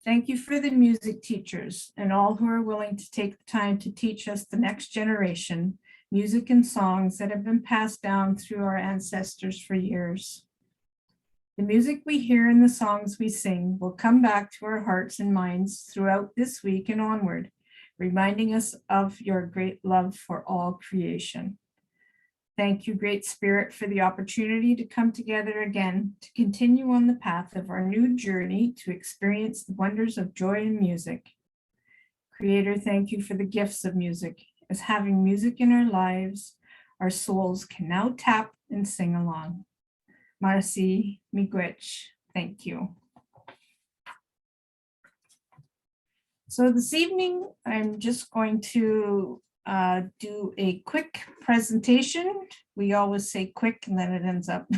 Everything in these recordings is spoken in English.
Thank you for the music teachers and all who are willing to take the time to teach us the next generation music and songs that have been passed down through our ancestors for years. The music we hear and the songs we sing will come back to our hearts and minds throughout this week and onward, reminding us of your great love for all creation. Thank you, Great Spirit, for the opportunity to come together again to continue on the path of our new journey to experience the wonders of joy in music. Creator, thank you for the gifts of music. As having music in our lives, our souls can now tap and sing along. Marcy Miigwech, thank you. So this evening, I'm just going to do a quick presentation. We always say quick and then it ends up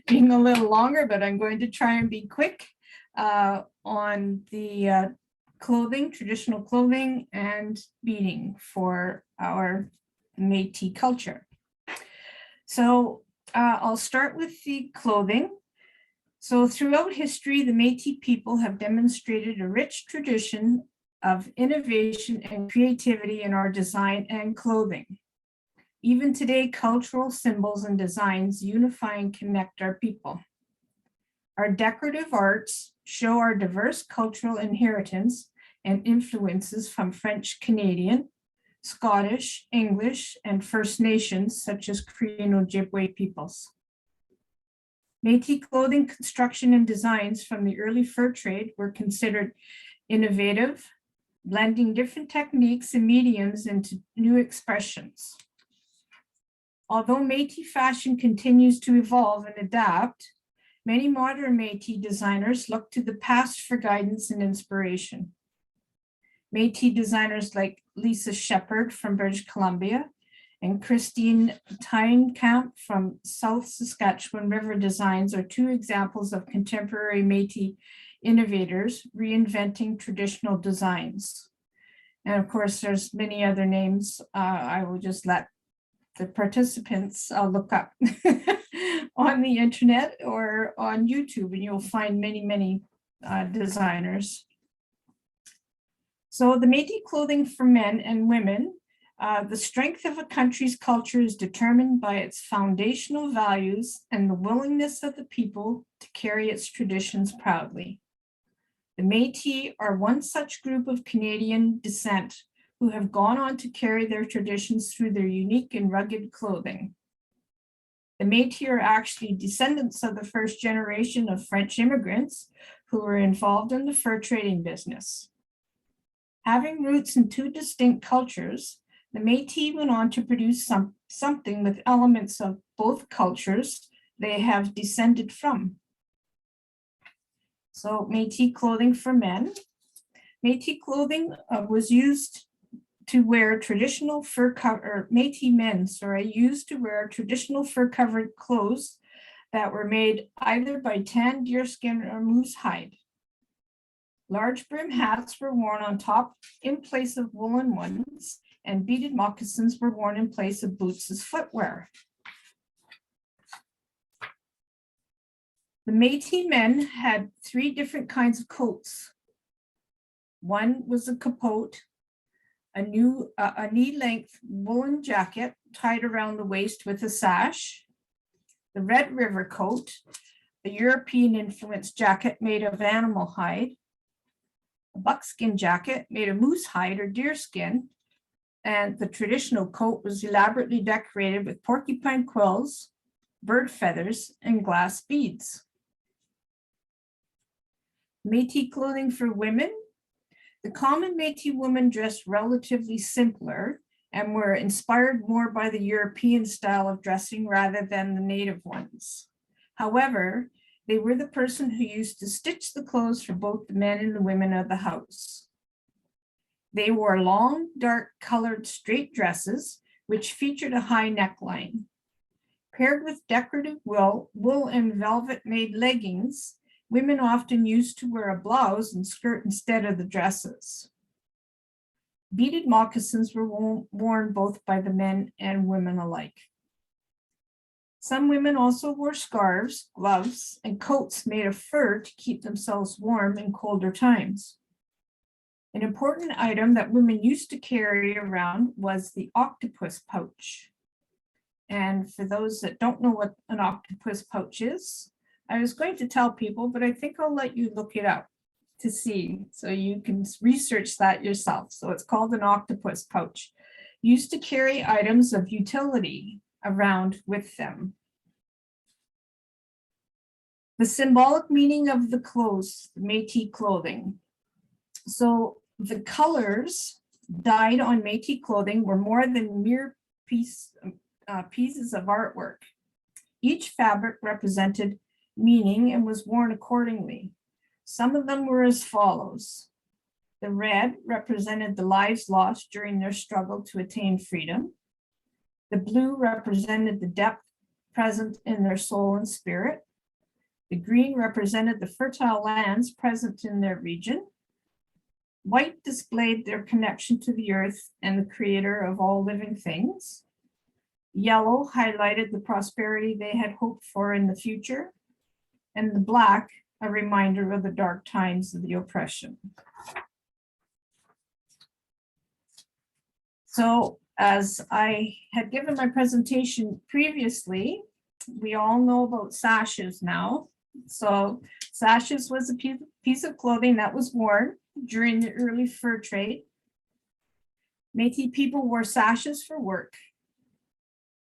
being a little longer, but I'm going to try and be quick on the clothing, traditional clothing and beading for our Métis culture. So I'll start with the clothing. So throughout history, the Métis people have demonstrated a rich tradition of innovation and creativity in our design and clothing. Even today, cultural symbols and designs unify and connect our people. Our decorative arts show our diverse cultural inheritance and influences from French Canadian, Scottish, English, and First Nations such as Cree and Ojibwe peoples. Métis clothing construction and designs from the early fur trade were considered innovative, blending different techniques and mediums into new expressions. Although Métis fashion continues to evolve and adapt, many modern Métis designers look to the past for guidance and inspiration. Métis designers like Lisa Shepherd from British Columbia and Christine Tynecamp from South Saskatchewan River Designs are two examples of contemporary Métis innovators reinventing traditional designs. And of course, there's many other names. I will just let the participants look up on the internet or on YouTube, and you'll find many designers. So the Métis clothing for men and women, the strength of a country's culture is determined by its foundational values and the willingness of the people to carry its traditions proudly. The Métis are one such group of Canadian descent who have gone on to carry their traditions through their unique and rugged clothing. The Métis are actually descendants of the first generation of French immigrants who were involved in the fur trading business. Having roots in two distinct cultures, the Métis went on to produce something with elements of both cultures they have descended from. So Métis clothing for men. Métis clothing was used to wear traditional fur cover, Métis men, used to wear traditional fur covered clothes that were made either by tanned deerskin or moose hide. Large brim hats were worn on top in place of woolen ones, and beaded moccasins were worn in place of boots as footwear. The Métis men had three different kinds of coats. One was a capote, a knee-length woolen jacket tied around the waist with a sash, the Red River coat, a European-influenced jacket made of animal hide, a buckskin jacket made of moose hide or deer skin, and the traditional coat was elaborately decorated with porcupine quills, bird feathers, and glass beads. Métis clothing for women. The common Métis women dressed relatively simpler and were inspired more by the European style of dressing rather than the native ones. However, they were the person who used to stitch the clothes for both the men and the women of the house. They wore long, dark colored straight dresses, which featured a high neckline. Paired with decorative wool and velvet made leggings, women often used to wear a blouse and skirt instead of the dresses. Beaded moccasins were worn both by the men and women alike. Some women also wore scarves, gloves, and coats made of fur to keep themselves warm in colder times. An important item that women used to carry around was the octopus pouch. And for those that don't know what an octopus pouch is, I was going to tell people, but I think I'll let you look it up to see, so you can research that yourself. So it's called an octopus pouch, used to carry items of utility around with them. The symbolic meaning of the clothes, the Métis clothing. So the colors dyed on Métis clothing were more than mere pieces of artwork. Each fabric represented meaning and was worn accordingly. Some of them were as follows. The red represented the lives lost during their struggle to attain freedom. The blue represented the depth present in their soul and spirit. The green represented the fertile lands present in their region. White displayed their connection to the earth and the creator of all living things. Yellow highlighted the prosperity they had hoped for in the future. And the black, a reminder of the dark times of the oppression. So as I had given my presentation previously, we all know about sashes now. So sashes was a piece of clothing that was worn during the early fur trade. Métis people wore sashes for work,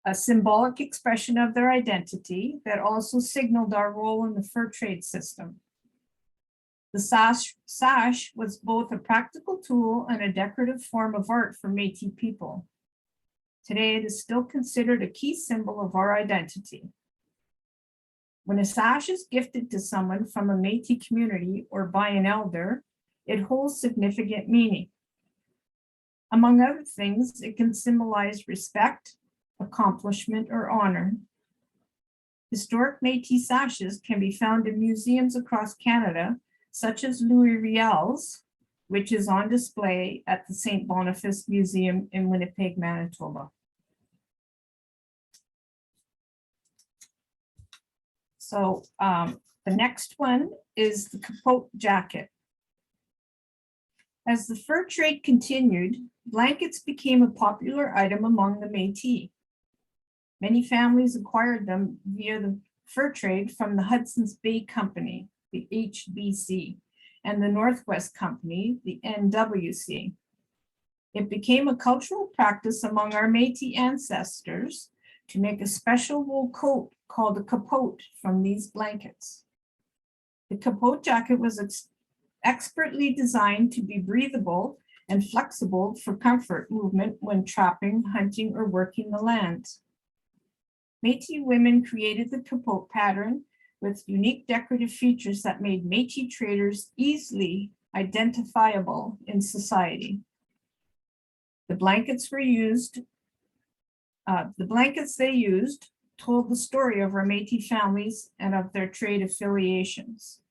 a symbolic expression of their identity that also signaled our role in the fur trade system. The sash was both a practical tool and a decorative form of art for Métis people. Today, it is still considered a key symbol of our identity. When a sash is gifted to someone from a Métis community or by an elder, it holds significant meaning. Among other things, it can symbolize respect, accomplishment, or honor. Historic Métis sashes can be found in museums across Canada, such as Louis Riel's, which is on display at the St. Boniface Museum in Winnipeg, Manitoba. So the next one is the capote jacket. As the fur trade continued, blankets became a popular item among the Métis. Many families acquired them via the fur trade from the Hudson's Bay Company, the HBC, and the Northwest Company, the NWC. It became a cultural practice among our Métis ancestors to make a special wool coat called a capote from these blankets. The capote jacket was expertly designed to be breathable and flexible for comfort movement when trapping, hunting, or working the land. Métis women created the capote pattern with unique decorative features that made Métis traders easily identifiable in society. The blankets they used told the story of our Métis families and of their trade affiliations.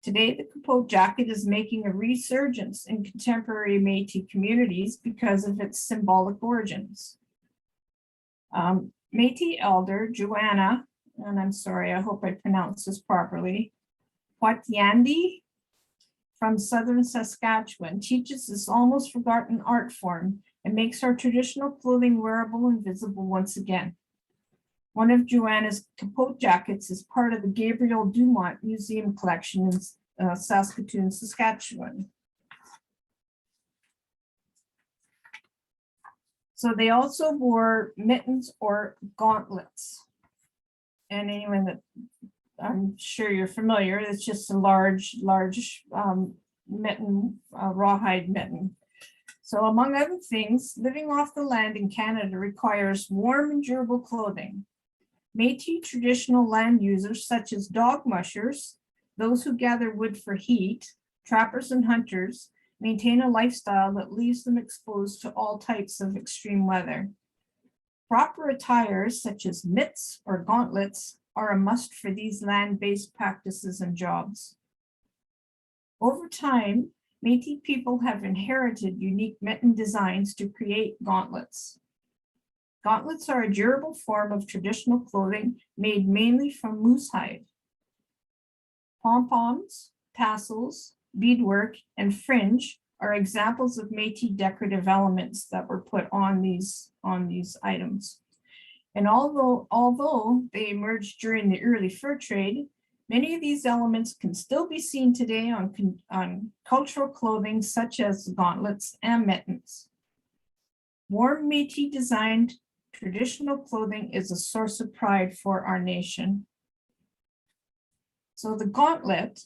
Today, the capote jacket is making a resurgence in contemporary Métis communities because of its symbolic origins. Métis elder Joanna, and I'm sorry, I hope I pronounced this properly, Poityandi from southern Saskatchewan teaches this almost forgotten art form and makes our traditional clothing wearable and visible once again. One of Joanna's capote jackets is part of the Gabriel Dumont Museum collection in Saskatoon, Saskatchewan. So they also wore mittens or gauntlets. And anyone that I'm sure you're familiar, it's just a large mitten, rawhide mitten. So among other things, living off the land in Canada requires warm and durable clothing. Métis traditional land users such as dog mushers, those who gather wood for heat, trappers and hunters, maintain a lifestyle that leaves them exposed to all types of extreme weather. Proper attire such as mitts or gauntlets are a must for these land-based practices and jobs. Over time, Métis people have inherited unique mitten designs to create gauntlets. Gauntlets are a durable form of traditional clothing made mainly from moose hide. Pom-poms, tassels, beadwork, and fringe are examples of Métis decorative elements that were put on these items. And although they emerged during the early fur trade, many of these elements can still be seen today on cultural clothing such as gauntlets and mittens. Warm Métis designed traditional clothing is a source of pride for our nation. So the gauntlet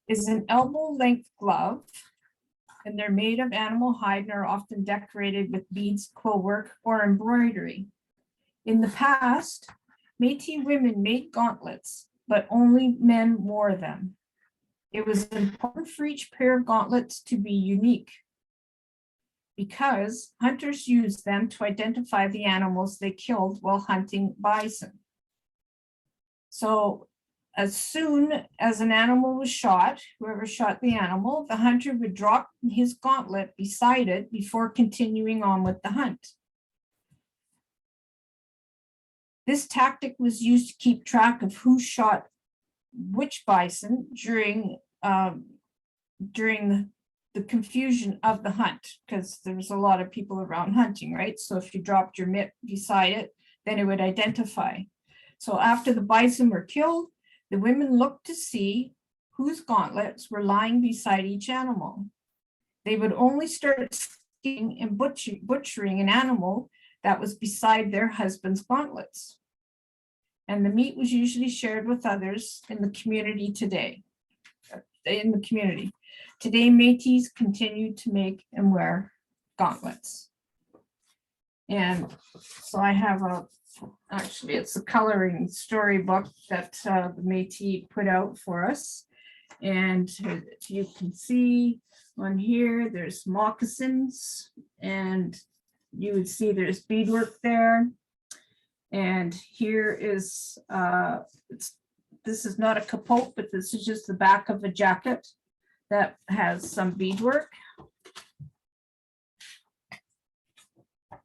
is an elbow-length glove, and they're made of animal hide and are often decorated with beads, quill work, or embroidery. In the past, Métis women made gauntlets, but only men wore them. It was important for each pair of gauntlets to be unique because hunters used them to identify the animals they killed while hunting bison. So as soon as an animal was shot, whoever shot the animal, the hunter would drop his gauntlet beside it before continuing on with the hunt. This tactic was used to keep track of who shot which bison during the confusion of the hunt, because there was a lot of people around hunting, right? So if you dropped your mitt beside it, then it would identify. So after the bison were killed, the women looked to see whose gauntlets were lying beside each animal. They would only start skinning and butchering an animal that was beside their husband's gauntlets. And the meat was usually shared with others in the community today. Today, Métis continue to make and wear gauntlets. And so I have actually it's a coloring storybook that the Métis put out for us. And you can see on here, there's moccasins, and you would see there's beadwork there. And here is, this is not a capote, but this is just the back of a jacket that has some beadwork.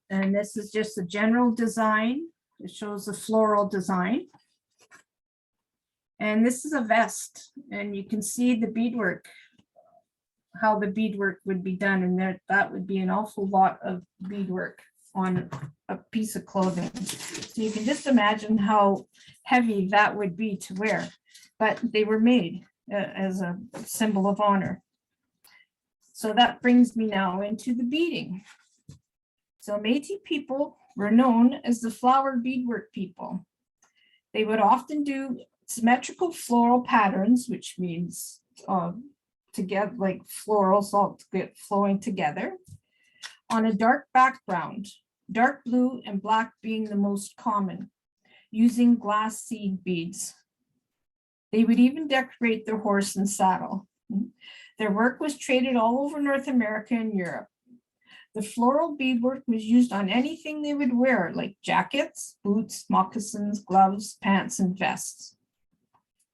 And this is just a general design. It shows a floral design. And this is a vest, and you can see the beadwork, how the beadwork would be done. And that would be an awful lot of beadwork on a piece of clothing. So you can just imagine how heavy that would be to wear, but they were made as a symbol of honor. So that brings me now into the beading. So Métis people were known as the flower beadwork people. They would often do symmetrical floral patterns, which means together, like florals all flowing together, on a dark background, dark blue and black being the most common, using glass seed beads. They would even decorate their horse and saddle. Their work was traded all over North America and Europe. The floral beadwork was used on anything they would wear, like jackets, boots, moccasins, gloves, pants, and vests.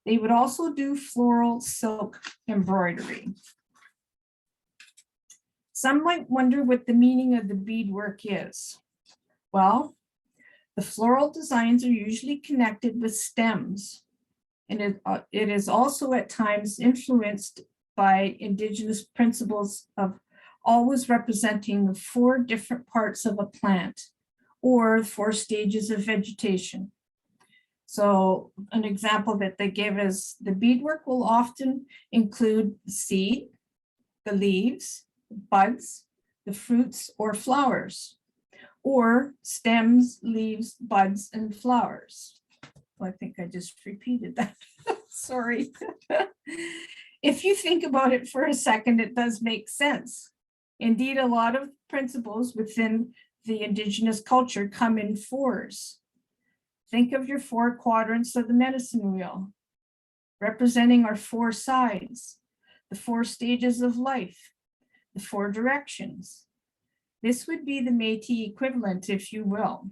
They would also do floral silk embroidery. Some might wonder what the meaning of the beadwork is. Well, the floral designs are usually connected with stems, and it is also at times influenced by Indigenous principles of always representing the 4 different parts of a plant or 4 stages of vegetation. So an example that they give is the beadwork will often include the seed, the leaves, the buds, the fruits or flowers, or stems, leaves, buds, and flowers. Well, I think I just repeated that. Sorry. If you think about it for a second, it does make sense. Indeed, a lot of principles within the Indigenous culture come in 4s. Think of your 4 quadrants of the medicine wheel, representing our 4 sides, the 4 stages of life, the 4 directions. This would be the Métis equivalent, if you will.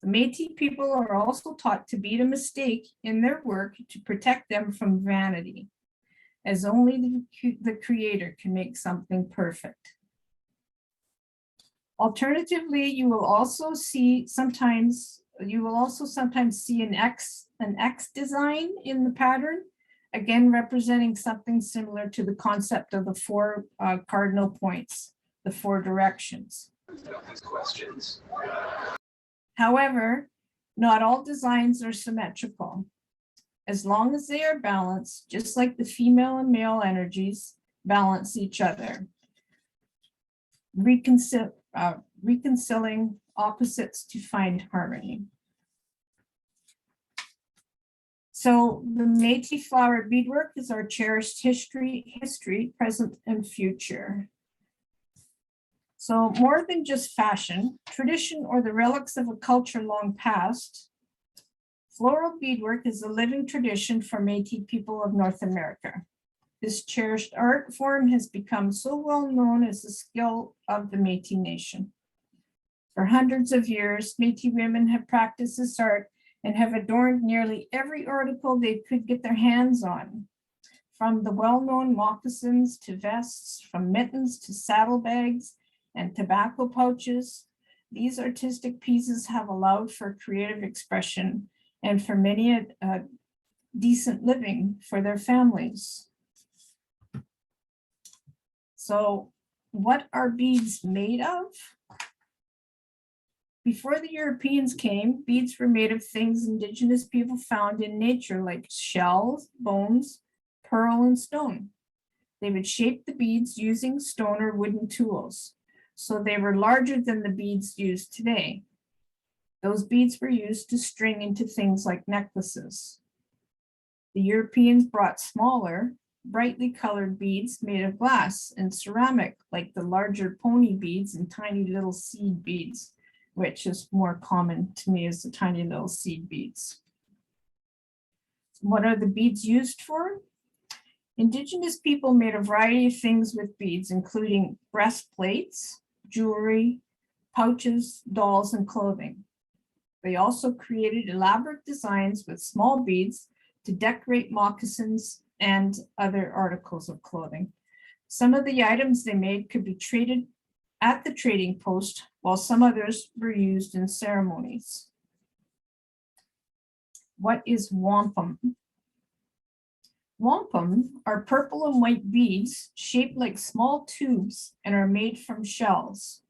The Métis people are also taught to beat a mistake in their work to protect them from vanity, as only the Creator can make something perfect. Alternatively, you will also sometimes see an X design in the pattern, again representing something similar to the concept of the four cardinal points, the four directions. However, not all designs are symmetrical. As long as they are balanced, just like the female and male energies balance each other, reconciling opposites to find harmony. So the Métis flower beadwork is our cherished history, present, and future. So more than just fashion, tradition, or the relics of a culture long past, floral beadwork is a living tradition for Métis people of North America. This cherished art form has become so well known as the skill of the Métis Nation. For hundreds of years, Métis women have practiced this art and have adorned nearly every article they could get their hands on, from the well-known moccasins to vests, from mittens to saddlebags and tobacco pouches. These artistic pieces have allowed for creative expression and for many a decent living for their families. So what are beads made of? Before the Europeans came, beads were made of things indigenous people found in nature, like shells, bones, pearl, and stone. They would shape the beads using stone or wooden tools, so they were larger than the beads used today. Those beads were used to string into things like necklaces. The Europeans brought smaller, brightly colored beads made of glass and ceramic, like the larger pony beads and tiny little seed beads, which is more common to me as the tiny little seed beads. What are the beads used for? Indigenous people made a variety of things with beads, including breastplates, jewelry, pouches, dolls, and clothing. They also created elaborate designs with small beads to decorate moccasins and other articles of clothing. Some of the items they made could be traded at the trading post, while some others were used in ceremonies. What is wampum? Wampum are purple and white beads shaped like small tubes and are made from shells.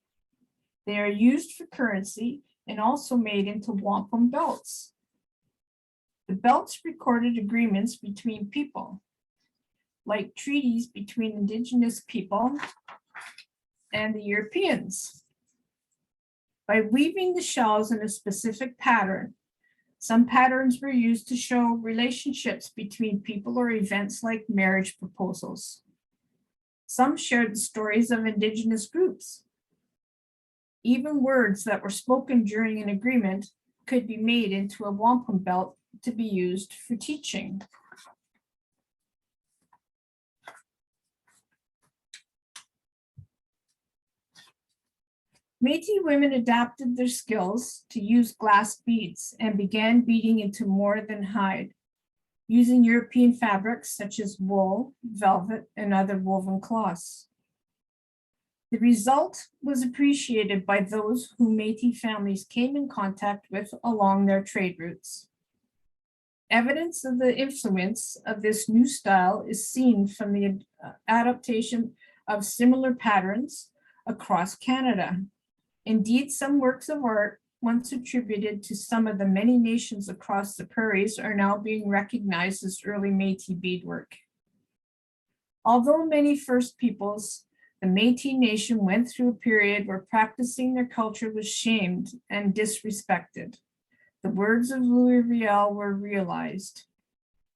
They are used for currency and also made into wampum belts. The belts recorded agreements between people, like treaties between indigenous people and the Europeans. By weaving the shells in a specific pattern, some patterns were used to show relationships between people or events like marriage proposals. Some shared the stories of indigenous groups. Even words that were spoken during an agreement could be made into a wampum belt to be used for teaching. Métis women adapted their skills to use glass beads and began beading into more than hide, using European fabrics such as wool, velvet, and other woven cloths. The result was appreciated by those who Métis families came in contact with along their trade routes. Evidence of the influence of this new style is seen from the adaptation of similar patterns across Canada. Indeed, some works of art once attributed to some of the many nations across the prairies are now being recognized as early Métis beadwork. Although many First Peoples, the Métis Nation went through a period where practicing their culture was shamed and disrespected. The words of Louis Riel were realized.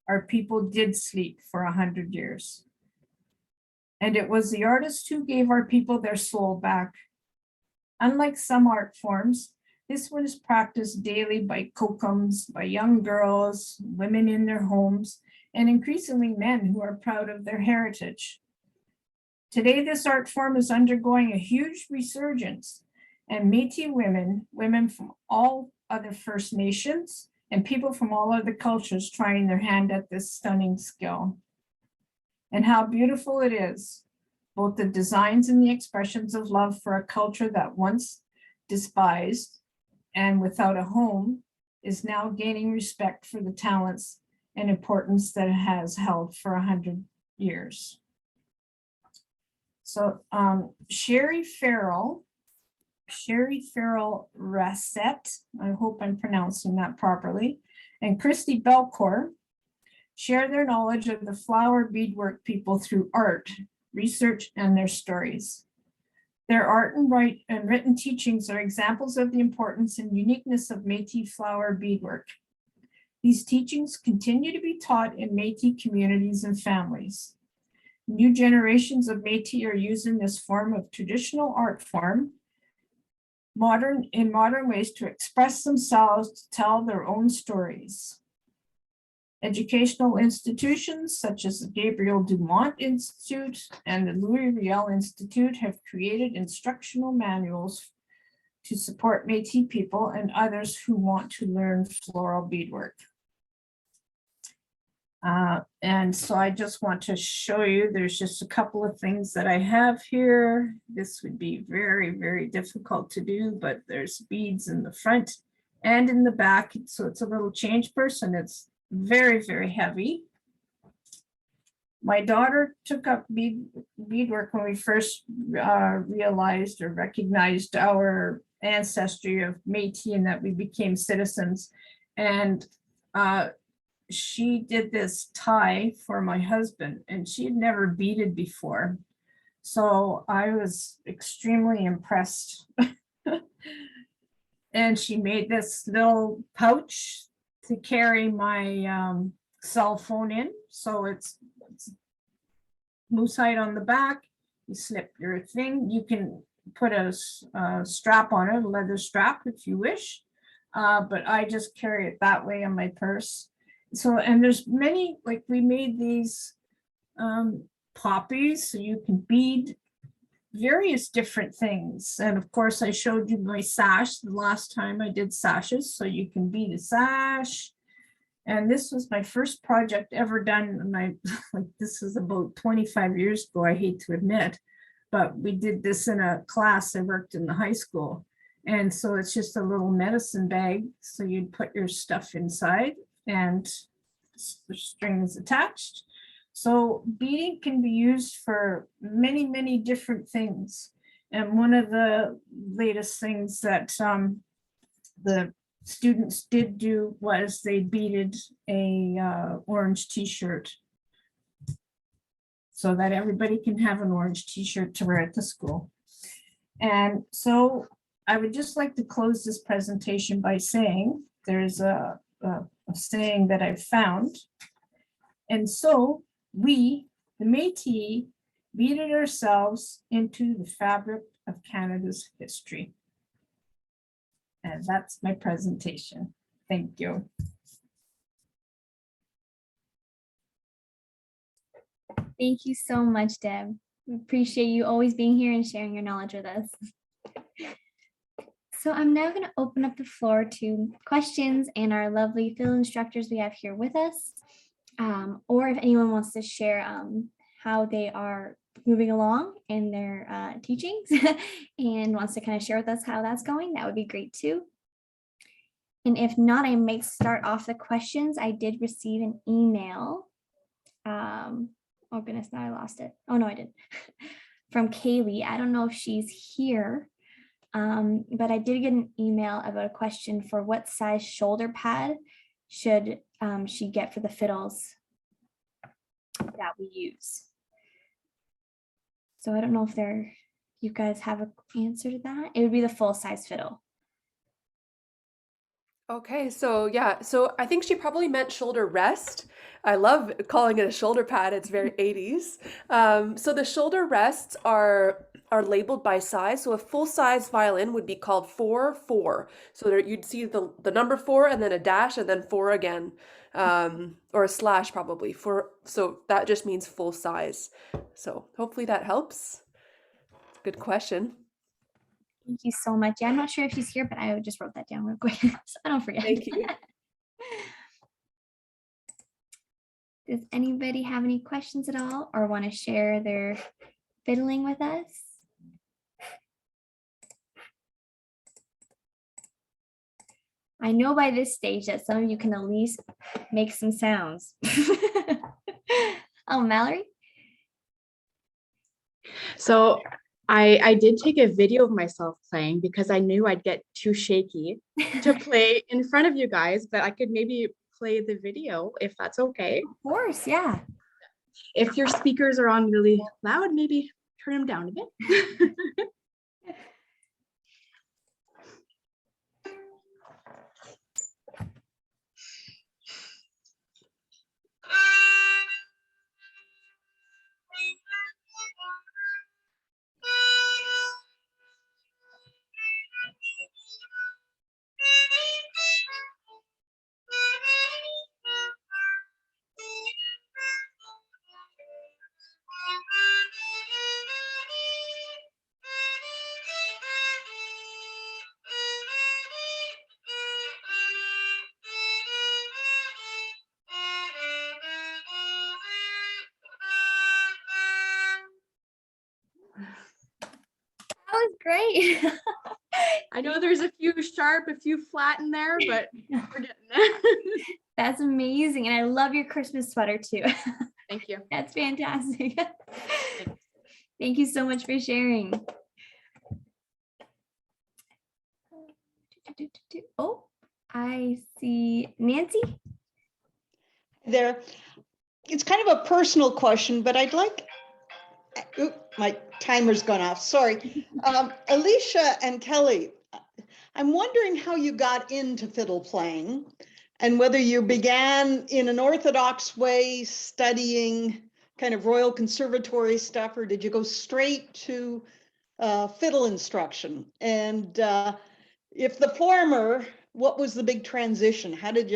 Our people did sleep for 100 years. And it was the artists who gave our people their soul back. Unlike some art forms, this one is practiced daily by kokums, by young girls, women in their homes, and increasingly men who are proud of their heritage. Today, this art form is undergoing a huge resurgence, and Métis women from all other First Nations, and people from all other cultures trying their hand at this stunning skill. And how beautiful it is. both the designs and the expressions of love for a culture that once despised and without a home is now gaining respect for the talents and importance that it has held for 100 years. So Sherry Farrell Rassett, I hope I'm pronouncing that properly, and Christy Belcourt share their knowledge of the flower beadwork people through art, research, and their stories. Their art and written teachings are examples of the importance and uniqueness of Métis flower beadwork. These teachings continue to be taught in Métis communities and families. New generations of Métis are using this form of traditional art form in modern ways to express themselves, to tell their own stories. Educational institutions such as the Gabriel Dumont Institute and the Louis Riel Institute have created instructional manuals to support Métis people and others who want to learn floral beadwork. And so I just want to show you, there's just a couple of things that I have here. This would be very, very difficult to do, but there's beads in the front and in the back. So it's a little change purse and it's very, very heavy. My daughter took up beadwork when we first realized or recognized our ancestry of Métis and that we became citizens. And she did this tie for my husband and she had never beaded before. So I was extremely impressed. And she made this little pouch to carry my cell phone in. So it's moose hide on the back. You slip your thing. You can put a strap on it, a leather strap if you wish. But I just carry it that way on my purse. So, and there's many, like we made these poppies so you can bead various different things. And of course I showed you my sash the last time I did sashes, so you can bead a sash. And this was my first project ever done. And I like, this is about 25 years ago, I hate to admit, but we did this in a class. I worked in the high school. And so it's just a little medicine bag. So you'd put your stuff inside and the string is attached. So beading can be used for many, many different things. And one of the latest things that the students did do was they beaded a orange t-shirt so that everybody can have an orange t-shirt to wear at the school. And so I would just like to close this presentation by saying there's a saying that I've found. And so we, the Métis, beaded ourselves into the fabric of Canada's history. And that's my presentation. Thank you. Thank you so much, Deb. We appreciate you always being here and sharing your knowledge with us. So I'm now going to open up the floor to questions and our lovely fiddle instructors we have here with us. Or if anyone wants to share how they are moving along in their teachings and wants to kind of share with us how that's going, that would be great too. And if not, I might start off the questions. I did receive an email. Oh goodness, now I lost it. Oh no, I did. From Kaylee. I don't know if she's here, but I did get an email about a question for what size shoulder pad should she get for the fiddles that we use. So I don't know if you guys have an answer to that. It would be the full size fiddle. Okay, so yeah, so I think she probably meant shoulder rest. I love calling it a shoulder pad. It's very 80s. So the shoulder rests are labeled by size. So a full size violin would be called 4-4. So there, you'd see the number 4 and then a dash and then 4 again, or a slash probably for. So that just means full size. So hopefully that helps. Good question. Thank you so much. Yeah, I'm not sure if she's here, but I just wrote that down real quick so I don't forget. Thank you. Does anybody have any questions at all or want to share their fiddling with us? I know by this stage that some of you can at least make some sounds. Oh, Mallory? So I did take a video of myself playing because I knew I'd get too shaky to play in front of you guys, but I could maybe play the video if that's okay. Of course, yeah. If your speakers are on really loud, maybe turn them down a bit. That was great. I know there's a few sharp, a few flat in there, but we're getting there. That's amazing. And I love your Christmas sweater too. Thank you. That's fantastic. Thank you so much for sharing. Oh, I see Nancy. There, it's kind of a personal question, but I'd like, my timer's gone off, sorry. Alicia and Kelly, I'm wondering how you got into fiddle playing and whether you began in an orthodox way studying kind of Royal Conservatory stuff, or did you go straight to fiddle instruction? And if the former, what was the big transition? How did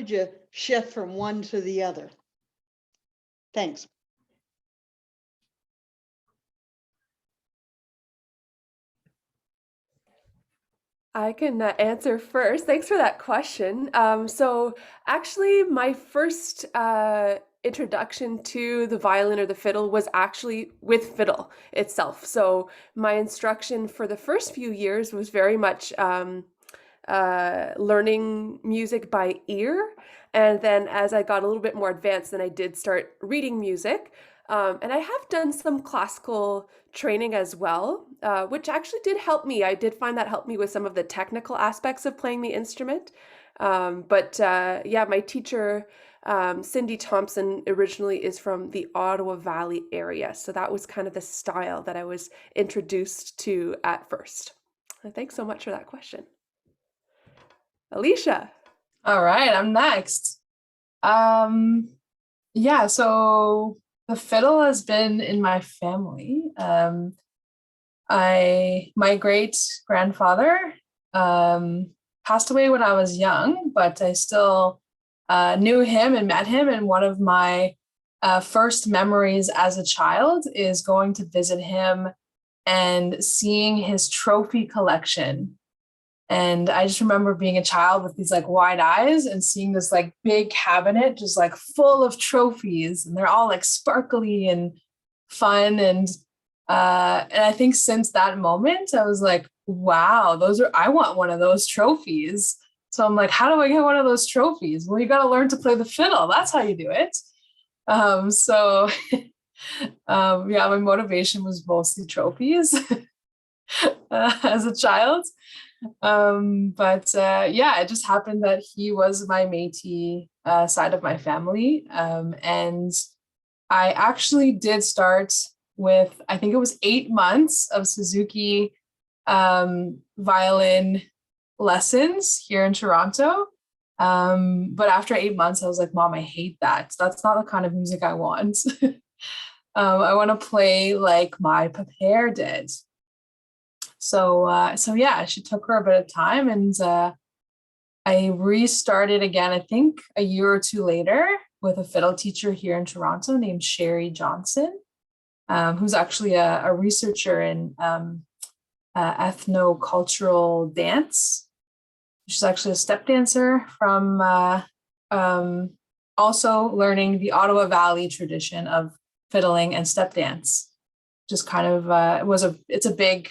you shift from one to the other? Thanks. I can answer first. Thanks for that question. So actually, my first introduction to the violin or the fiddle was actually with fiddle itself. So my instruction for the first few years was very much learning music by ear. And then as I got a little bit more advanced, then I did start reading music. And I have done some classical training as well, which actually did help me. I did find that helped me with some of the technical aspects of playing the instrument. Yeah, my teacher, Cindy Thompson, originally is from the Ottawa Valley area. So that was kind of the style that I was introduced to at first. Thanks so much for that question. Alicia. All right, I'm next. Yeah, so the fiddle has been in my family. My great grandfather passed away when I was young, but I still knew him and met him. And one of my first memories as a child is going to visit him and seeing his trophy collection. And I just remember being a child with these like wide eyes and seeing this like big cabinet just like full of trophies, and they're all like sparkly and fun. And I think since that moment, I was like, wow, I want one of those trophies. So I'm like, how do I get one of those trophies? Well, you got to learn to play the fiddle. That's how you do it. Yeah, my motivation was mostly trophies as a child. Yeah, it just happened that he was my Métis side of my family. And I actually did start with, I think it was 8 months of Suzuki violin lessons here in Toronto. But after 8 months, I was like, Mom, I hate that. That's not the kind of music I want. I want to play like my papa did. So yeah, she took her a bit of time, and I restarted again, I think a year or two later, with a fiddle teacher here in Toronto named Sherry Johnson, who's actually a researcher in ethnocultural dance. She's actually a step dancer from also learning the Ottawa Valley tradition of fiddling and step dance. just kind of it's a big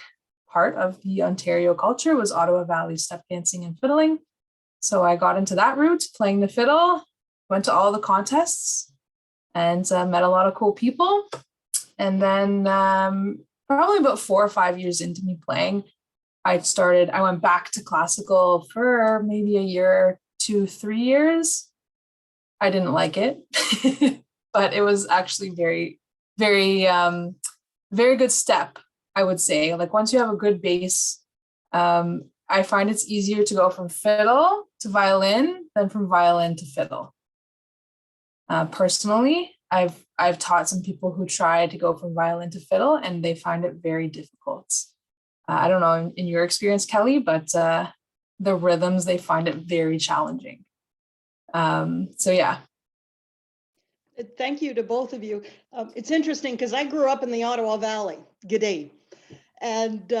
part of the Ontario culture was Ottawa Valley step dancing and fiddling. So I got into that route, playing the fiddle, went to all the contests, and met a lot of cool people. And then probably about 4 or 5 years into me playing, I went back to classical for maybe a year, 2, 3 years. I didn't like it, but it was actually very, very, very good step, I would say. Like once you have a good base, I find it's easier to go from fiddle to violin than from violin to fiddle. Personally, I've taught some people who try to go from violin to fiddle, and they find it very difficult. I don't know in your experience, Kelly, but the rhythms, they find it very challenging. So yeah. Thank you to both of you. It's interesting because I grew up in the Ottawa Valley, G'day. And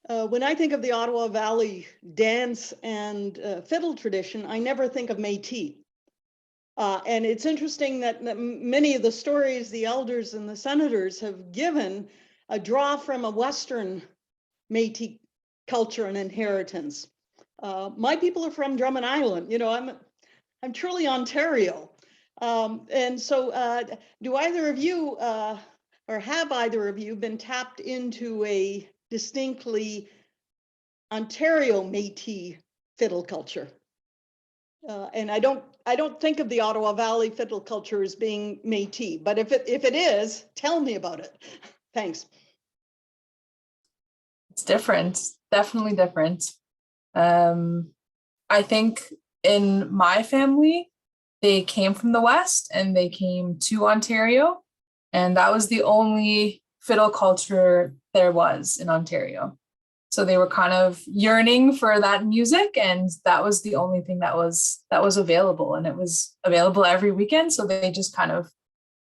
when I think of the Ottawa Valley dance and fiddle tradition, I never think of Métis. And it's interesting that many of the stories the elders and the senators have given draw from a Western Métis culture and inheritance. My people are from Drummond Island. You know, I'm truly Ontario. And so do either of you or have either of you been tapped into a distinctly Ontario Métis fiddle culture? And I don't think of the Ottawa Valley fiddle culture as being Métis, but if it is, tell me about it. Thanks. It's different, definitely different. I think in my family, they came from the West and they came to Ontario, and that was the only fiddle culture there was in Ontario. So they were kind of yearning for that music, and that was the only thing that was available, and it was available every weekend. So they just kind of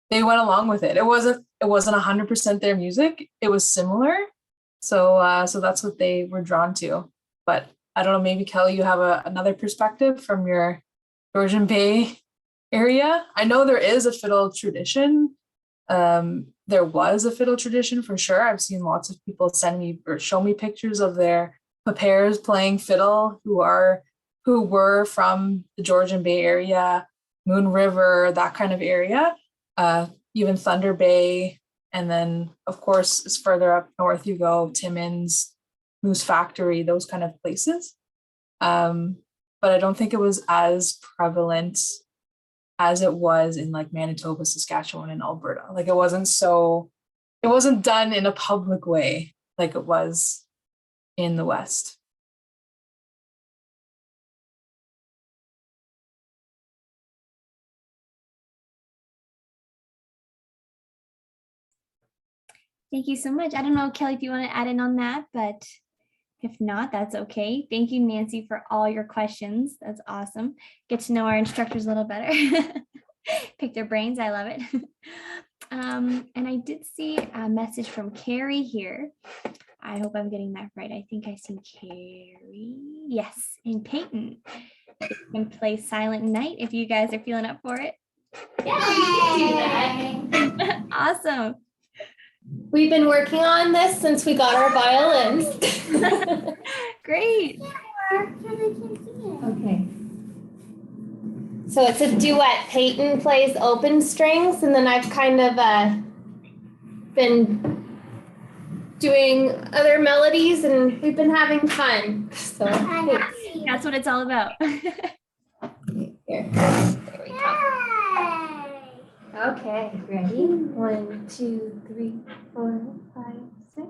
they went along with it. It wasn't 100% their music. It was similar. So that's what they were drawn to. But I don't know, maybe Kelly, you have another perspective from your Georgian Bay area. I know there is a fiddle tradition. There was a fiddle tradition for sure. I've seen lots of people send me or show me pictures of their papirs playing fiddle who were from the Georgian Bay area, Moon River, that kind of area, even Thunder Bay. And then, of course, as further up north you go, Timmins, Moose Factory, those kind of places. But I don't think it was as prevalent as it was in like Manitoba, Saskatchewan, and Alberta. Like it wasn't done in a public way like it was in the West. Thank you so much. I don't know, Kelly, if you want to add in on that, but if not, that's okay. Thank you, Nancy, for all your questions. That's awesome. Get to know our instructors a little better. Pick their brains. I love it. And I did see a message from Carrie here. I hope I'm getting that right. I think I see Carrie. Yes, in Peyton. You can play Silent Night if you guys are feeling up for it. Yeah. Awesome. We've been working on this since we got our violins. Great. Okay. So it's a duet. Peyton plays open strings, and then I've kind of been doing other melodies, and we've been having fun. So thanks. That's what it's all about. Here. There we go. Okay, ready? 1, 2, 3, 4, 5, 6.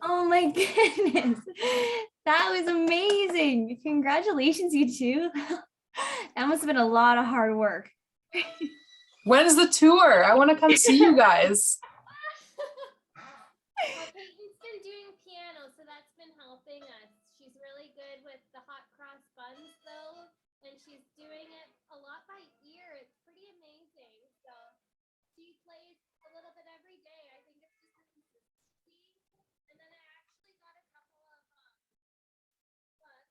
Oh my goodness. That was amazing. Congratulations, you two. That must have been a lot of hard work. When's the tour? I want to come see you guys. Well, Peyton's been doing piano, so that's been helping us. She's really good with the hot cross buns, though, and she's doing it a lot by ear. It's pretty amazing. So she plays a little bit every day. I think it's just the consistency. And then I actually got a couple of books where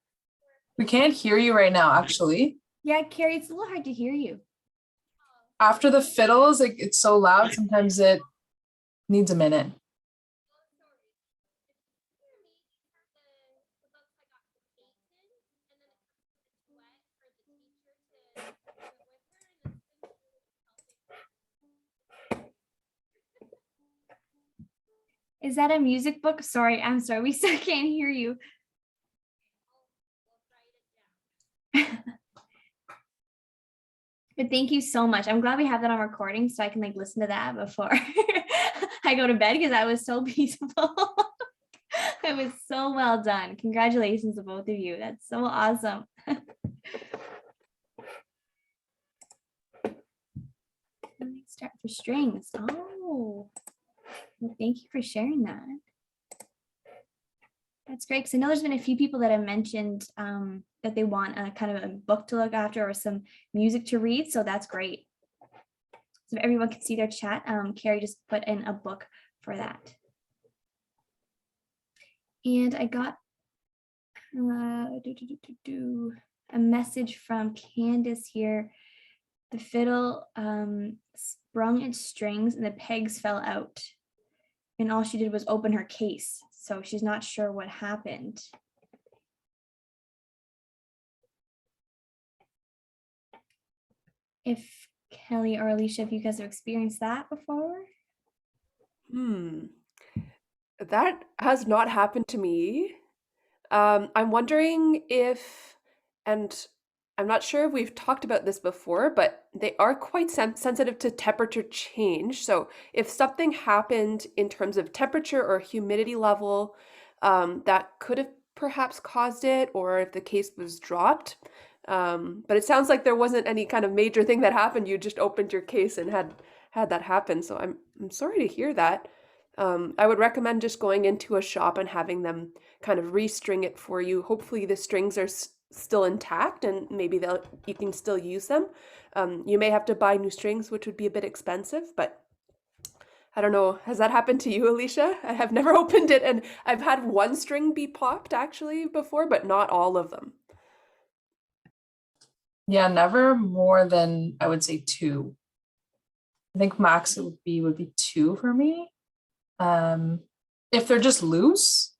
We can't hear you right now, actually. Yeah, Carrie, it's a little hard to hear you. After the fiddles, like it's so loud, sometimes it needs a minute. Is that a music book? Sorry, I'm sorry. We still can't hear you. But thank you so much. I'm glad we have that on recording so I can like listen to that before I go to bed because that was so beautiful. It was so well done. Congratulations to both of you. That's so awesome. Let me start for strings. Oh, well, thank you for sharing that. That's great because I know there's been a few people that have mentioned that they want a kind of a book to look after or some music to read. So that's great. So if everyone can see their chat, Carrie just put in a book for that. And I got a message from Candace here. The fiddle sprung its strings and the pegs fell out. And all she did was open her case. So she's not sure what happened. If Kelly or Alicia, if you guys have experienced that before? That has not happened to me. I'm wondering if, and I'm not sure if we've talked about this before, but they are quite sensitive to temperature change. So if something happened in terms of temperature or humidity level, that could have perhaps caused it, or if the case was dropped. But it sounds like there wasn't any kind of major thing that happened. You just opened your case and had that happen. So I'm sorry to hear that. I would recommend just going into a shop and having them kind of restring it for you. Hopefully the strings are still intact and maybe you can still use them. You may have to buy new strings, which would be a bit expensive, but I don't know. Has that happened to you, Alicia? I have never opened it, and I've had one string be popped actually before, but not all of them. Yeah, never more than I would say 2. I think max it would be 2 for me. If they're just loose,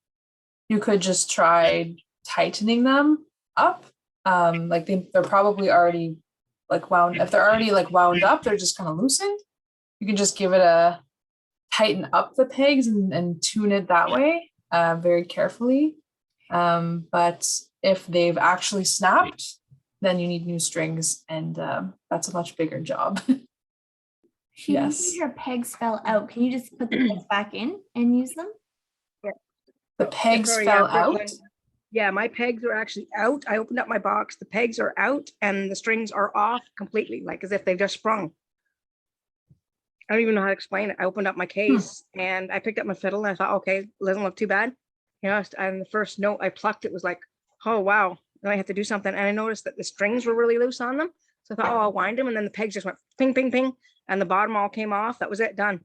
you could just try tightening them up. Like they're probably already like wound. If they're already like wound up, they're just kind of loosened. You can just give it a tighten up the pegs and tune it that way, very carefully. But if they've actually snapped, then you need new strings, and that's a much bigger job. She mentioned her pegs fell out. Can you just put the pegs back in and use them? The pegs Sorry, fell yeah, out? Yeah, my pegs are actually out. I opened up my box, the pegs are out and the strings are off completely, like as if they've just sprung. I don't even know how to explain it. I opened up my case and I picked up my fiddle and I thought, okay, it doesn't look too bad. You know, and the first note I plucked, it was like, oh, wow. Then I had to do something. And I noticed that the strings were really loose on them. So I thought, oh, I'll wind them. And then the pegs just went ping, ping, ping. And the bottom all came off. That was it, done.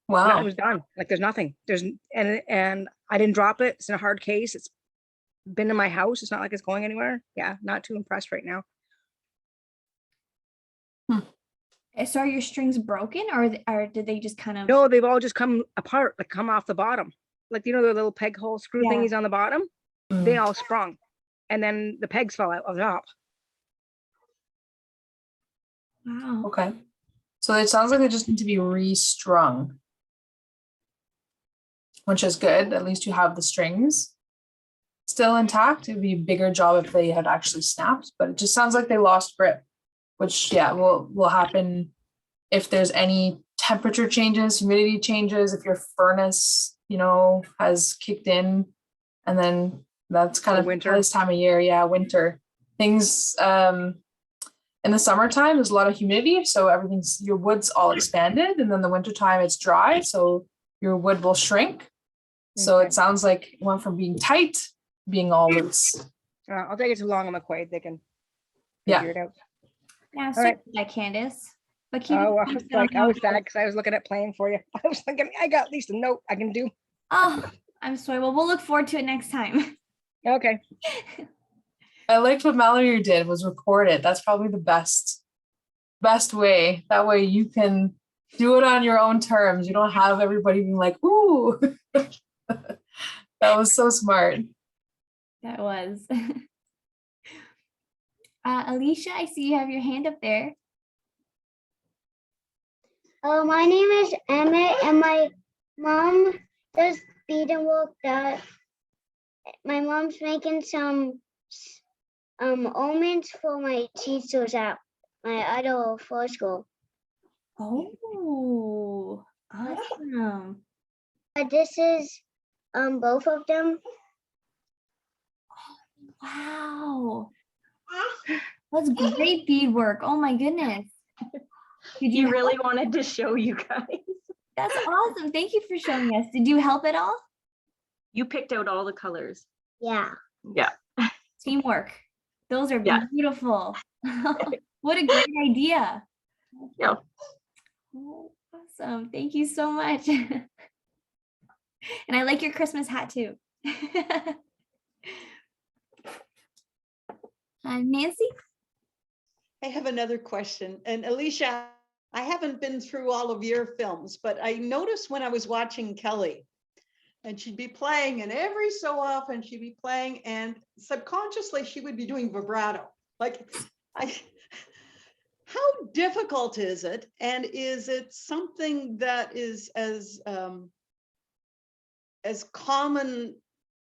Wow. That was done. Like there's nothing. And I didn't drop it. It's in a hard case. It's been in my house. It's not like it's going anywhere. Yeah, not too impressed right now. So are your strings broken or did they just kind of? No, they've all just come apart, like come off the bottom. Like, you know, the little peg hole screw thingies on the bottom, they all sprung. And then the pegs fell out of the top. Wow. Okay. So it sounds like they just need to be restrung, which is good. At least you have the strings still intact. It'd be a bigger job if they had actually snapped, but it just sounds like they lost grip, which will happen if there's any temperature changes, humidity changes, if your furnace has kicked in, and then that's kind So of winter. this time of year. Yeah, winter things. In the summertime, there's a lot of humidity, so your wood's all expanded, and then the wintertime it's dry, so your wood will shrink. So Okay. it sounds like it went from being tight to being all loose. I'll take it too long on the quaid. They can Yeah. figure it out. Yeah, All sorry right. about that, Candace. But keep Oh, I it was posted on how it sad goes. because I was looking at playing for you. I was thinking I got at least a note I can do. Oh, I'm sorry. Well, we'll look forward to it next time. Okay. I liked what Mallory did was record it. That's probably the best way. That way you can do it on your own terms. You don't have everybody being like, ooh. That was so smart. That was. Alicia, I see you have your hand up there. My name is Emmett, and my mom does beadwork. That my mom's making some ornaments for my teachers at my idol for school. Oh, awesome. This is both of them. Wow. That's great beadwork. Oh my goodness. Did He you really wanted to show you guys. That's awesome. Thank you for showing us. Did you help at all? You picked out all the colors. Yeah. Yeah. Teamwork. Those are Yeah. beautiful. What a great idea. Yeah. Oh, awesome. Thank you so much. And I like your Christmas hat too. Nancy? I have another question. And Alicia, I haven't been through all of your films, but I noticed when I was watching Kelly, and she'd be playing, and every so often she'd be playing, and subconsciously she would be doing vibrato. Like, how difficult is it? And is it something that is as common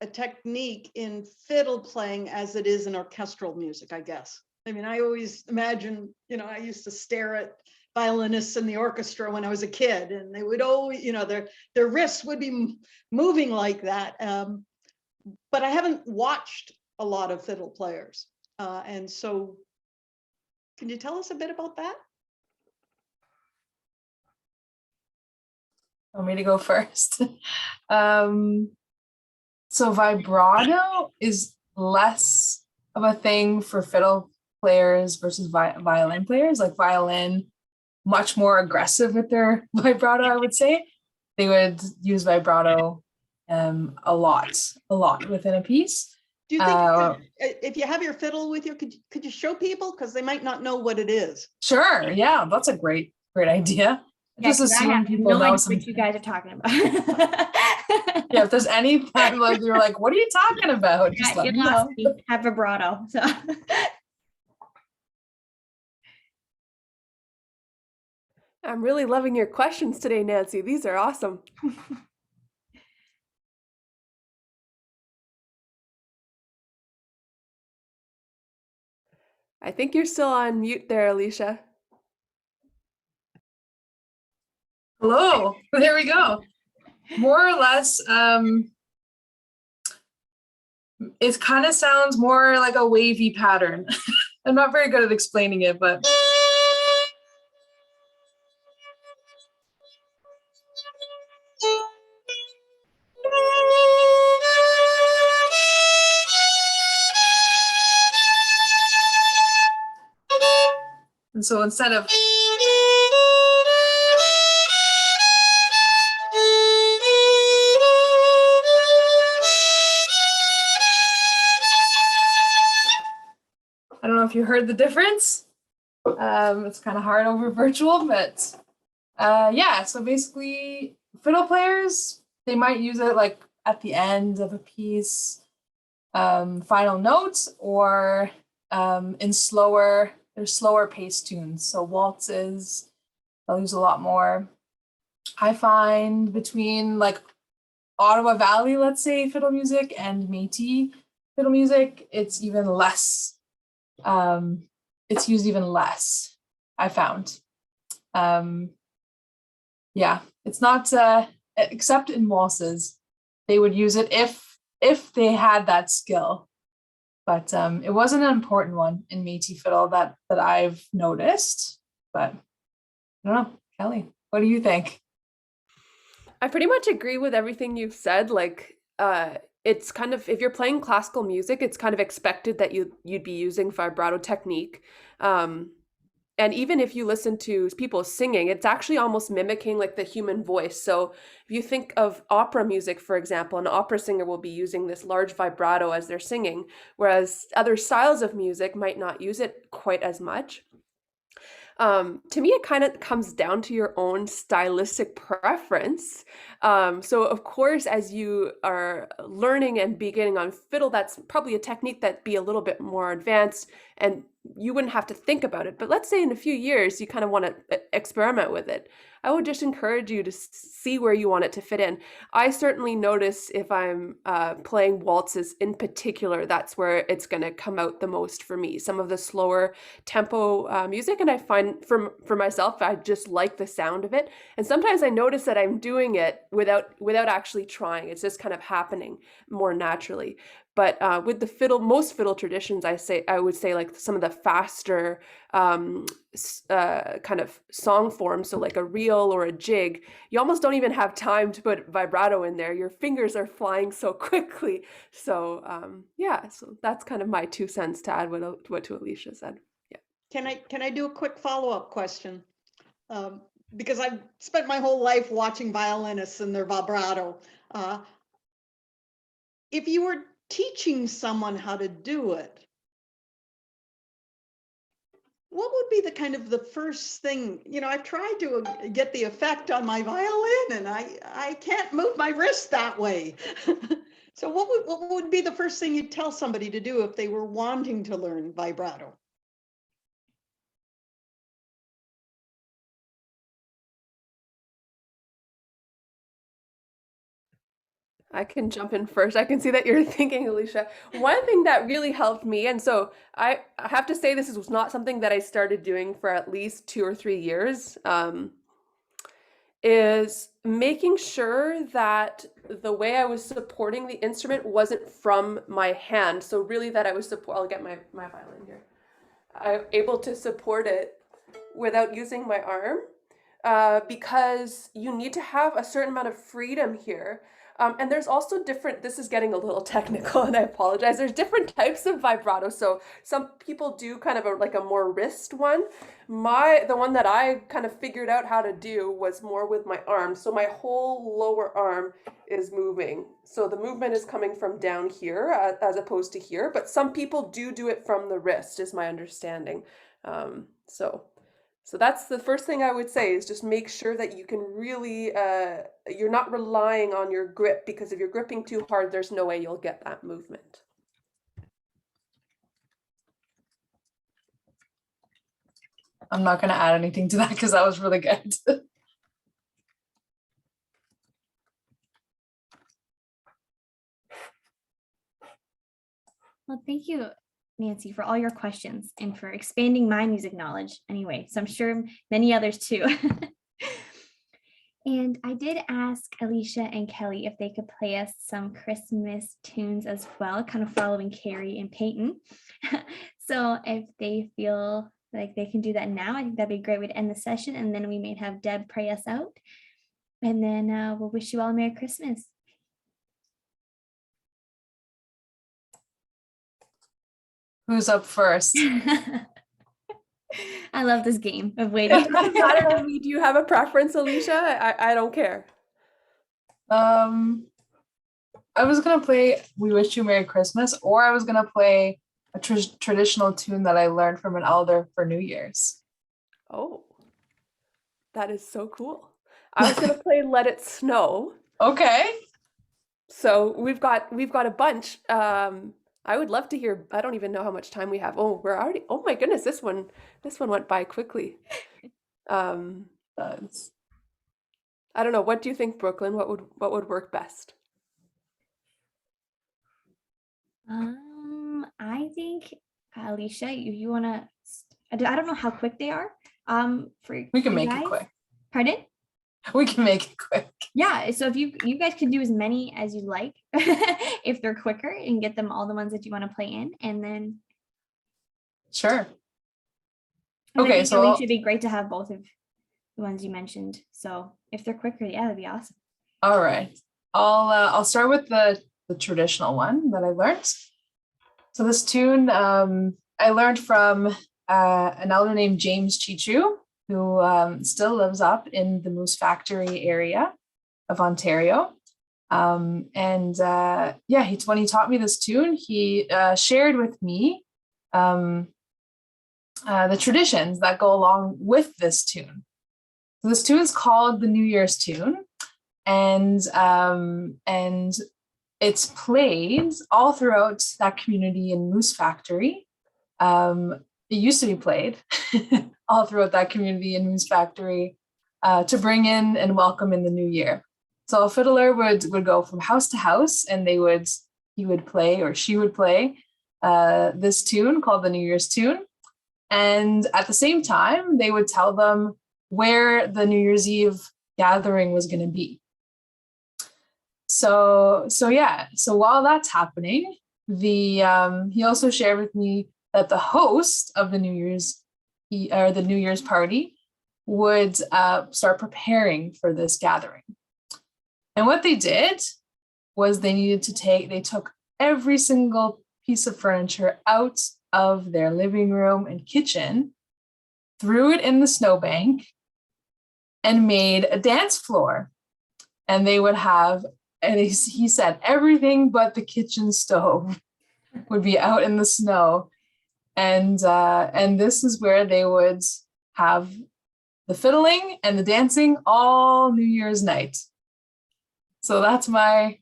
a technique in fiddle playing as it is in orchestral music, I guess? I mean, I always imagine, I used to stare at violinists in the orchestra when I was a kid, and they would always, their wrists would be moving like that. But I haven't watched a lot of fiddle players. And so can you tell us a bit about that? Want me to go first? So vibrato is less of a thing for fiddle players versus violin players. Like violin, much more aggressive with their vibrato, I would say. They would use vibrato a lot within a piece. Do you think if you have your fiddle with you, could you show people? Because they might not know what it is. Sure, yeah, that's a great idea. Yeah, Just 'cause I assume have people no know idea some. what you guys are talking about. Yeah, if there's any time like you're like, what are you talking about? Just let You me lost know. me. Have vibrato. So I'm really loving your questions today, Nancy. These are awesome. I think you're still on mute there, Alicia. Hello, there we go. More or less, it kind of sounds more like a wavy pattern. I'm not very good at explaining it, but. And so instead of I don't know if you heard the difference. It's kind of hard over virtual, but yeah, so basically fiddle players, they might use it like at the end of a piece, final notes, or in slower paced tunes. So waltzes, they'll use a lot more. I find between like Ottawa Valley, let's say, fiddle music and Métis fiddle music, it's even less. It's used even less, I found. Yeah, it's not except in waltzes, they would use it if they had that skill. But it wasn't an important one in Métis fiddle that I've noticed. But I don't know, Kelly, what do you think? I pretty much agree with everything you've said. Like, it's kind of, if you're playing classical music, it's kind of expected that you'd be using vibrato technique. And even if you listen to people singing, it's actually almost mimicking like the human voice. So if you think of opera music, for example, an opera singer will be using this large vibrato as they're singing, whereas other styles of music might not use it quite as much. To me, it kind of comes down to your own stylistic preference. So of course, as you are learning and beginning on fiddle, that's probably a technique that'd be a little bit more advanced and you wouldn't have to think about it. But let's say in a few years, you kind of want to experiment with it. I would just encourage you to see where you want it to fit in. I certainly notice if I'm playing waltzes in particular, that's where it's going to come out the most for me. Some of the slower tempo music, and I find for myself, I just like the sound of it. And sometimes I notice that I'm doing it without actually trying. It's just kind of happening more naturally. But with the fiddle, most fiddle traditions, I would say like some of the faster kind of song forms, so like a reel or a jig, you almost don't even have time to put vibrato in there. Your fingers are flying so quickly. So yeah, so that's kind of my 2 cents to add what to Alicia said. Yeah. Can I do a quick follow-up question? Because I've spent my whole life watching violinists and their vibrato. If you were teaching someone how to do it, what would be the first thing? I've tried to get the effect on my violin and I can't move my wrist that way. So what would be the first thing you'd tell somebody to do if they were wanting to learn vibrato? I can jump in first. I can see that you're thinking, Alicia. One thing that really helped me, and so I have to say this was not something that I started doing for at least 2 or 3 years, is making sure that the way I was supporting the instrument wasn't from my hand. So really that I was I'll get my violin here. I'm able to support it without using my arm, because you need to have a certain amount of freedom here. And there's also this is getting a little technical and I apologize. There's different types of vibrato. So some people do kind of like a more wrist one. The one that I kind of figured out how to do was more with my arm. So my whole lower arm is moving. So the movement is coming from down here as opposed to here. But some people do it from the wrist is my understanding. So that's the first thing I would say is just make sure that you can really, you're not relying on your grip, because if you're gripping too hard, there's no way you'll get that movement. I'm not going to add anything to that because that was really good. Well, thank you, Nancy, for all your questions and for expanding my music knowledge anyway. So I'm sure many others too. And I did ask Alicia and Kelly if they could play us some Christmas tunes as well, kind of following Carrie and Peyton. So if they feel like they can do that now, I think that'd be a great way to end the session. And then we may have Deb pray us out. And then we'll wish you all a Merry Christmas. Who's up first? I love this game of waiting. It doesn't matter to me. Do you have a preference, Alicia? I don't care. I was gonna play "We Wish You Merry Christmas," or I was gonna play a traditional tune that I learned from an elder for New Year's. Oh, that is so cool. I was gonna play "Let It Snow." Okay. So we've got a bunch. I would love to hear. I don't even know how much time we have. Oh, we're already. Oh my goodness, this one went by quickly. I don't know. What do you think, Brooklyn? What would work best? I think Alicia, you wanna? I don't know how quick they are. We can make guys. it quick. Pardon? We can make it quick. Yeah, so if you guys can do as many as you like, if they're quicker, and get them all the ones that you want to play in, and then Sure. and Okay, I think so it should be great to have both of the ones you mentioned. So if they're quicker, yeah, that'd be awesome. all right. I'll start with the traditional one that I learned. So this tune I learned from an elder named James Chichu, who still lives up in the Moose Factory area of Ontario. Yeah, when he taught me this tune, he shared with me the traditions that go along with this tune. So this tune is called the New Year's tune, and it's played all throughout that community in Moose Factory. It used to be played all throughout that community in Moose Factory to bring in and welcome in the new year. So a fiddler would go from house to house, and he would play, or she would play this tune called the New Year's tune. And at the same time, they would tell them where the New Year's Eve gathering was going to be. So while that's happening, he also shared with me that the host of the New Year's party would start preparing for this gathering. And what they did was they took every single piece of furniture out of their living room and kitchen, threw it in the snowbank, and made a dance floor. And they would have, and he said, everything but the kitchen stove would be out in the snow. And this is where they would have the fiddling and the dancing all New Year's night. So that's my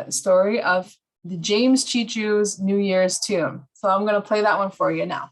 story of the James Chichu's New Year's tune. So I'm going to play that one for you now.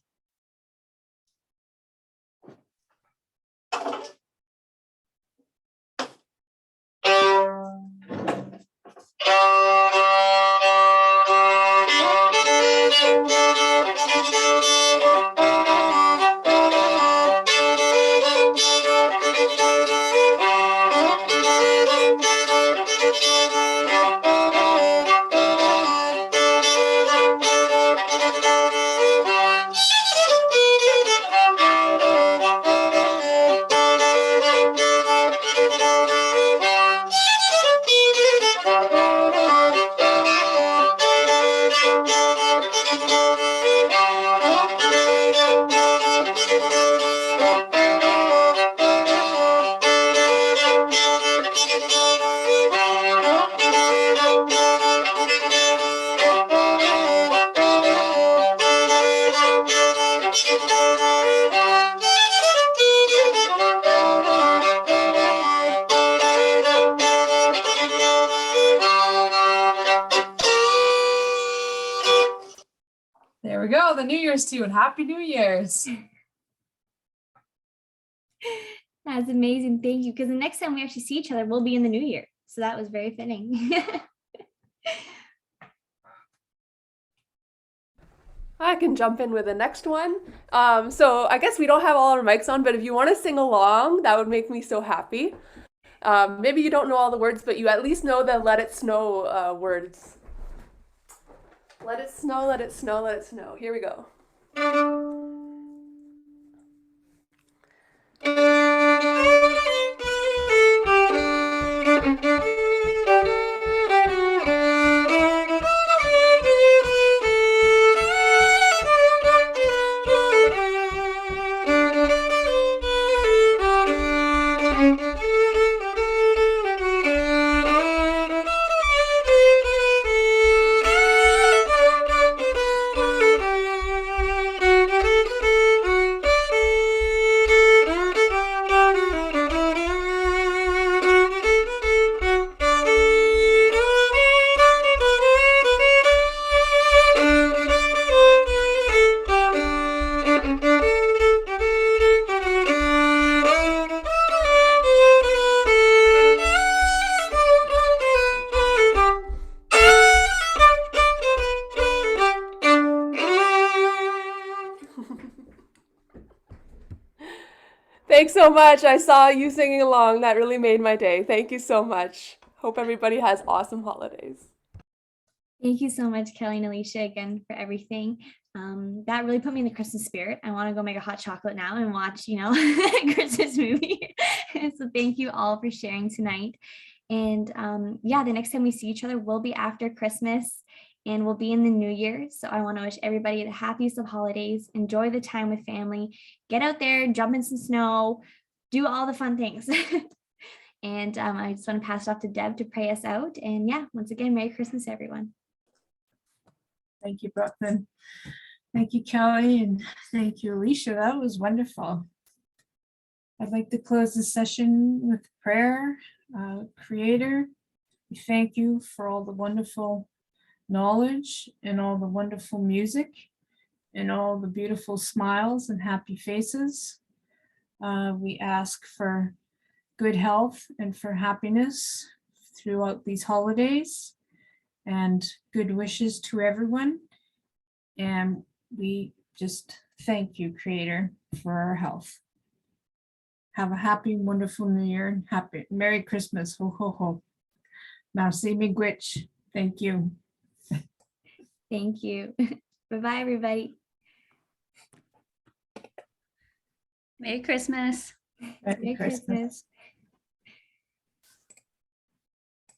There we go, the New Year's tune. Happy New Year's. That's amazing. Thank you. Because the next time we actually see each other, we'll be in the new year. So that was very fitting. I can jump in with the next one. So I guess we don't have all our mics on, but if you want to sing along, that would make me so happy. Maybe you don't know all the words, but you at least know the Let It Snow words. Let it snow, let it snow, let it snow. Here we go. Thanks so much. I saw you singing along. That really made my day. Thank you so much. Hope everybody has awesome holidays. Thank you so much, Kelly and Alicia, again for everything. That really put me in the Christmas spirit. I want to go make a hot chocolate now and watch, a Christmas movie. So thank you all for sharing tonight. And yeah, the next time we see each other will be after Christmas and we'll be in the new year. So I want to wish everybody the happiest of holidays. Enjoy the time with family. Get out there, jump in some snow, do all the fun things. And I just want to pass it off to Deb to pray us out. And yeah, once again, Merry Christmas, everyone. Thank you, Brooklyn. Thank you, Kelly, and thank you, Alicia. That was wonderful. I'd like to close the session with prayer. Creator, we thank you for all the wonderful knowledge and all the wonderful music and all the beautiful smiles and happy faces. We ask for good health and for happiness throughout these holidays and good wishes to everyone. And we just thank you, Creator, for our health. Have a happy, wonderful New Year and happy Merry Christmas. Ho, ho, ho. Merci, miigwech. Thank you. Thank you. Bye-bye, everybody. Merry Christmas. Merry Christmas.